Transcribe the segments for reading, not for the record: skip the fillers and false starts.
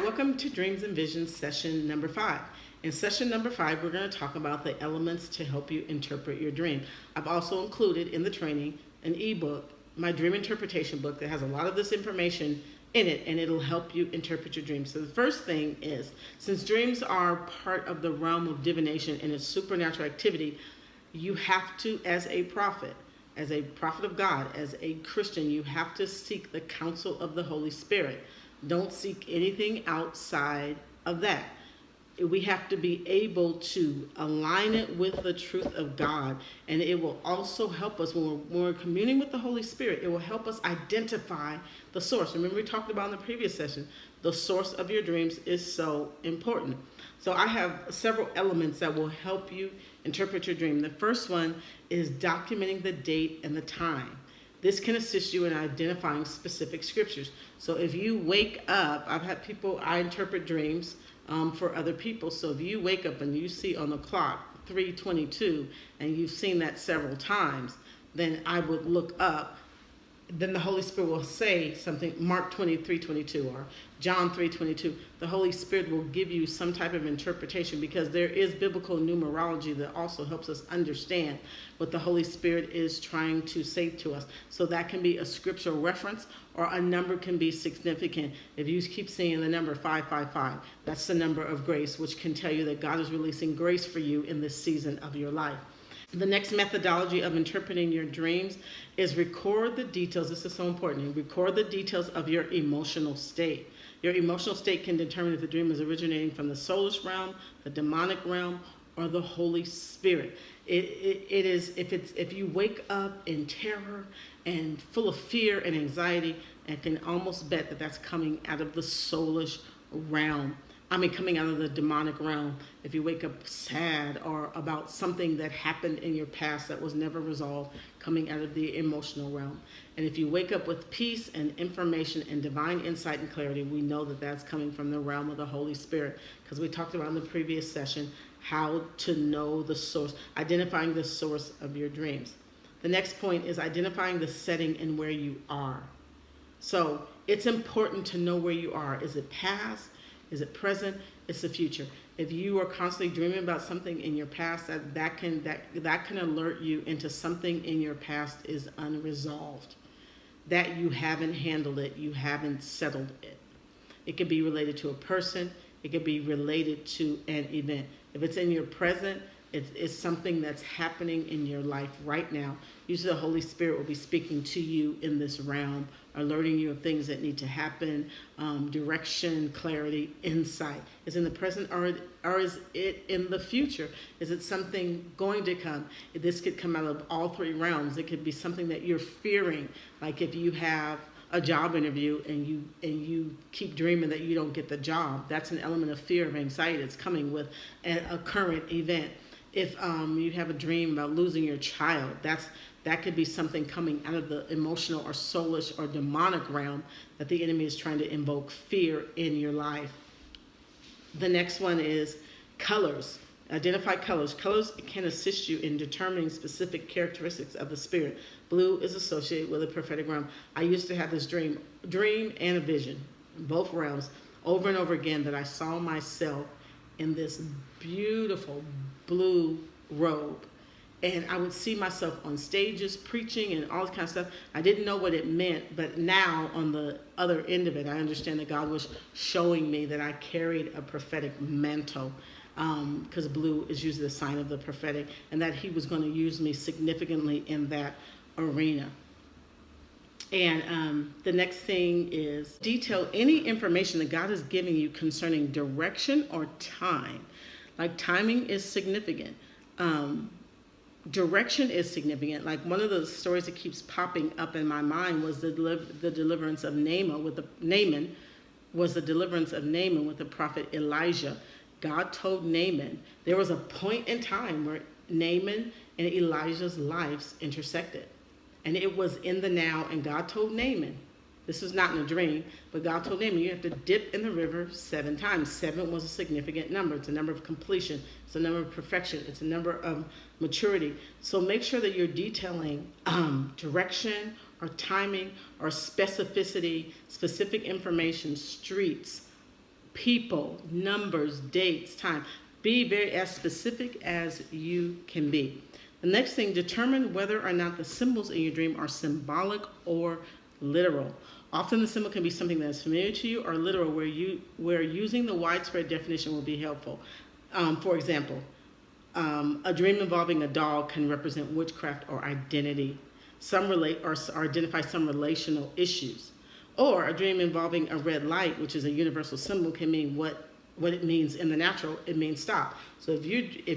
Welcome to Dreams and Visions session number 5. In session number 5, we're going to talk about the elements to help you interpret your dream. I've also included in the training an ebook, my dream interpretation book, that has a lot of this information in it, and it'll help you interpret your dreams. So the first thing is, since dreams are part of the realm of divination and its supernatural activity, you have to, as a prophet of God, as a Christian, you have to seek the counsel of the Holy Spirit. Don't seek anything outside of that. We have to be able to align it with the truth of God, and it will also help us when we're communing with the Holy Spirit. It will help us identify the source. Remember, we talked about in the previous session, the source of your dreams is so important. So I have several elements that will help you interpret your dream. The first one is documenting the date and the time. This can assist you in identifying specific scriptures. So if you wake up, I interpret dreams for other people. So if you wake up and you see on the clock 3:22 and you've seen that several times, then I would look up. Then the Holy Spirit will say something, Mark 23:22 or John 3:22. The Holy Spirit will give you some type of interpretation, because there is biblical numerology that also helps us understand what the Holy Spirit is trying to say to us. So that can be a scriptural reference, or a number can be significant. If you keep seeing the number 555, that's the number of grace, which can tell you that God is releasing grace for you in this season of your life. The next methodology of interpreting your dreams is record the details. This is so important. Record the details of your emotional state. Your emotional state can determine if the dream is originating from the soulish realm, the demonic realm, or the Holy Spirit. It is if you wake up in terror and full of fear and anxiety, and can almost bet that that's coming out of the soulish realm. Coming out of the demonic realm. If you wake up sad or about something that happened in your past that was never resolved, coming out of the emotional realm. And if you wake up with peace and information and divine insight and clarity, we know that that's coming from the realm of the Holy Spirit, because we talked about in the previous session how to know the source, identifying the source of your dreams. The next point is identifying the setting and where you are. So it's important to know where you are. Is it past? Is it present? It's the future. If you are constantly dreaming about something in your past, that can alert you into something in your past is unresolved, that you haven't handled it, you haven't settled it. It could be related to a person. It could be related to an event. If it's in your present, it's something that's happening in your life right now. Usually the Holy Spirit will be speaking to you in this realm, alerting you of things that need to happen, direction, clarity, insight. Is it in the present, or is it in the future? Is it something going to come? This could come out of all three realms. It could be something that you're fearing, like if you have a job interview and you keep dreaming that you don't get the job. That's an element of fear, of anxiety that's coming with a current event. If you have a dream about losing your child, that could be something coming out of the emotional or soulish or demonic realm that the enemy is trying to invoke fear in your life. The next one is colors. Identify colors. Colors can assist you in determining specific characteristics of the spirit. Blue is associated with the prophetic realm. I used to have this dream and a vision, both realms, over and over again, that I saw myself in this beautiful blue robe. And I would see myself on stages preaching and all this kind of stuff. I didn't know what it meant, but now on the other end of it, I understand that God was showing me that I carried a prophetic mantle, because blue is usually the sign of the prophetic, and that he was going to use me significantly in that arena. And the next thing is detail any information that God is giving you concerning direction or time. Like timing is significant. Direction is significant. Like one of the stories that keeps popping up in my mind was the deliverance of Naaman with the prophet Elijah. God told Naaman, there was a point in time where Naaman and Elijah's lives intersected. And it was in the now, and God told Naaman, this was not in a dream, but God told Naaman, you have to dip in the river 7 times. 7 was a significant number. It's a number of completion. It's a number of perfection. It's a number of maturity. So make sure that you're detailing direction or timing or specificity, specific information, streets, people, numbers, dates, time. Be very as specific as you can be. The next thing, determine whether or not the symbols in your dream are symbolic or literal. Often the symbol can be something that is familiar to you or literal, where using the widespread definition will be helpful. For example, a dream involving a dog can represent witchcraft or identity. Some relate or identify some relational issues. Or a dream involving a red light, which is a universal symbol, can mean what it means in the natural. It means stop. So if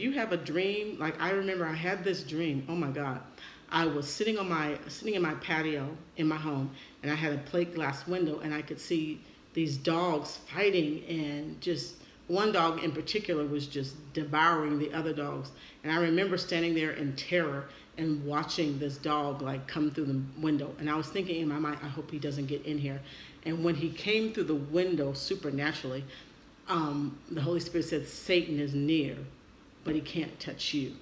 you have a dream, like I remember I had this dream, oh my God. I was sitting in my patio in my home, and I had a plate glass window, and I could see these dogs fighting, and just one dog in particular was just devouring the other dogs. And I remember standing there in terror and watching this dog like come through the window. And I was thinking in my mind, I hope he doesn't get in here. And when he came through the window supernaturally, the Holy Spirit said, Satan is near, but he can't touch you.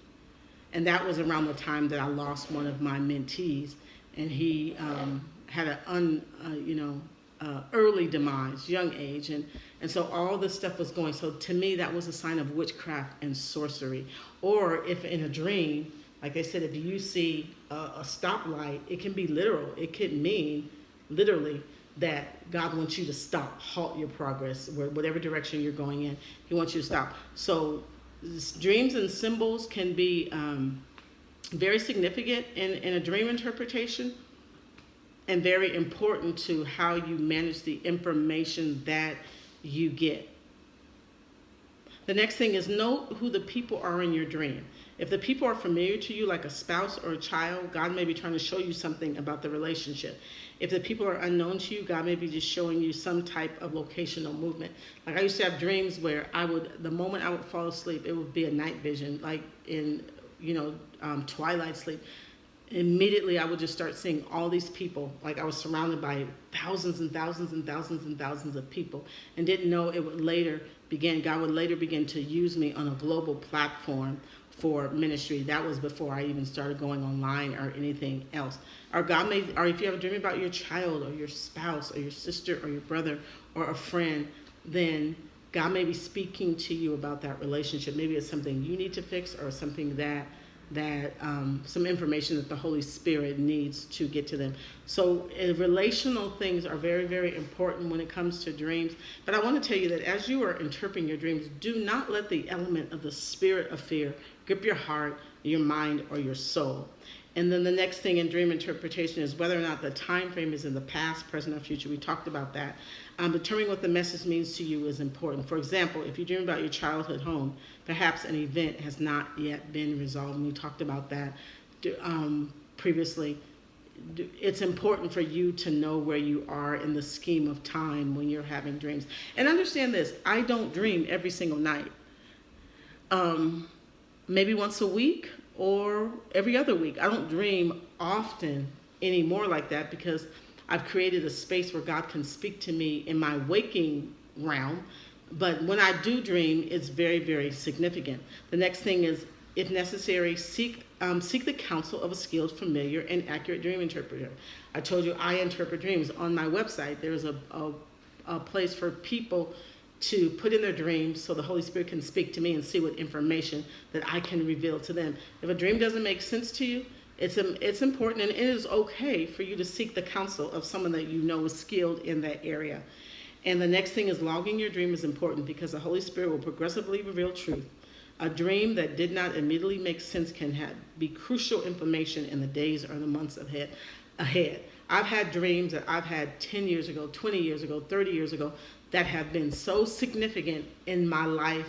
And that was around the time that I lost one of my mentees, and he had an early demise, young age, and so all this stuff was going. So to me, that was a sign of witchcraft and sorcery. Or if in a dream, like I said, if you see a stoplight, it can be literal. It could mean literally that God wants you to stop, halt your progress, whatever direction you're going in. He wants you to stop. So dreams and symbols can be very significant in a dream interpretation, and very important to how you manage the information that you get. The next thing is note who the people are in your dream. If the people are familiar to you, like a spouse or a child, God may be trying to show you something about the relationship. If the people are unknown to you, God may be just showing you some type of locational movement. Like I used to have dreams where the moment I would fall asleep, it would be a night vision, like in, twilight sleep. Immediately I would just start seeing all these people, like I was surrounded by thousands and thousands and thousands and thousands of people, and didn't know God would later begin to use me on a global platform for ministry. That was before I even started going online or anything else. Or if you have a dream about your child or your spouse or your sister or your brother or a friend, then God may be speaking to you about that relationship. Maybe it's something you need to fix, or something that some information that the Holy Spirit needs to get to them. So relational things are very, very important when it comes to dreams. But I want to tell you that as you are interpreting your dreams, do not let the element of the spirit of fear grip your heart, your mind, or your soul. And then the next thing in dream interpretation is whether or not the time frame is in the past, present, or future. We talked about that. Determining what the message means to you is important. For example, if you dream about your childhood home, perhaps an event has not yet been resolved, and we talked about that previously. It's important for you to know where you are in the scheme of time when you're having dreams. And understand this, I don't dream every single night. Maybe once a week or every other week. I don't dream often anymore like that, because I've created a space where God can speak to me in my waking realm. But when I do dream, it's very, very significant. The next thing is, if necessary, seek the counsel of a skilled, familiar, and accurate dream interpreter. I told you I interpret dreams. On my website, there's a place for people to put in their dreams so the Holy Spirit can speak to me and see what information that I can reveal to them. If a dream doesn't make sense to you, it's important, and it is okay for you to seek the counsel of someone that you know is skilled in that area. And the next thing is, logging your dream is important, because the Holy Spirit will progressively reveal truth. A dream that did not immediately make sense can be crucial information in the days or the months ahead. I've had dreams that I've had 10 years ago, 20 years ago, 30 years ago, that have been so significant in my life,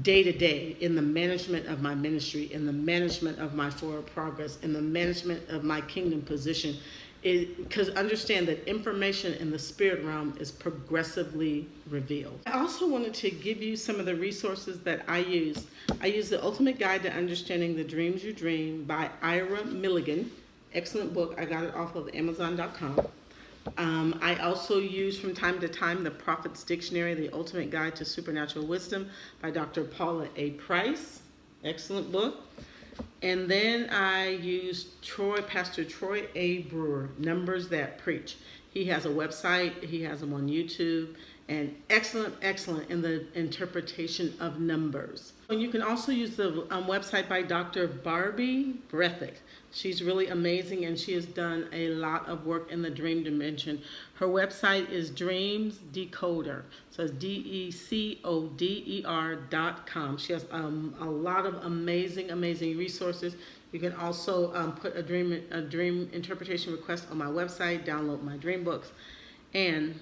day to day, in the management of my ministry, in the management of my forward progress, in the management of my kingdom position. Because understand that information in the spirit realm is progressively revealed. I also wanted to give you some of the resources that I use. I use The Ultimate Guide to Understanding the Dreams You Dream by Ira Milligan. Excellent book. I got it off of Amazon.com. I also use from time to time the Prophet's Dictionary, The Ultimate Guide to Supernatural Wisdom by Dr. Paula A. Price. Excellent book. And then I use Pastor Troy A. Brewer, Numbers That Preach. He has a website. He has them on YouTube. and excellent in the interpretation of numbers. And you can also use the website by Dr. Barbie Brethick. She's really amazing, and she has done a lot of work in the dream dimension. Her website is Dreams Decoder, so it's DECODER.com. She has a lot of amazing resources. You can also put a dream interpretation request on my website, download my dream books, and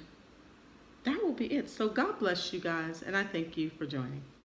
that will be it. So God bless you guys, and I thank you for joining.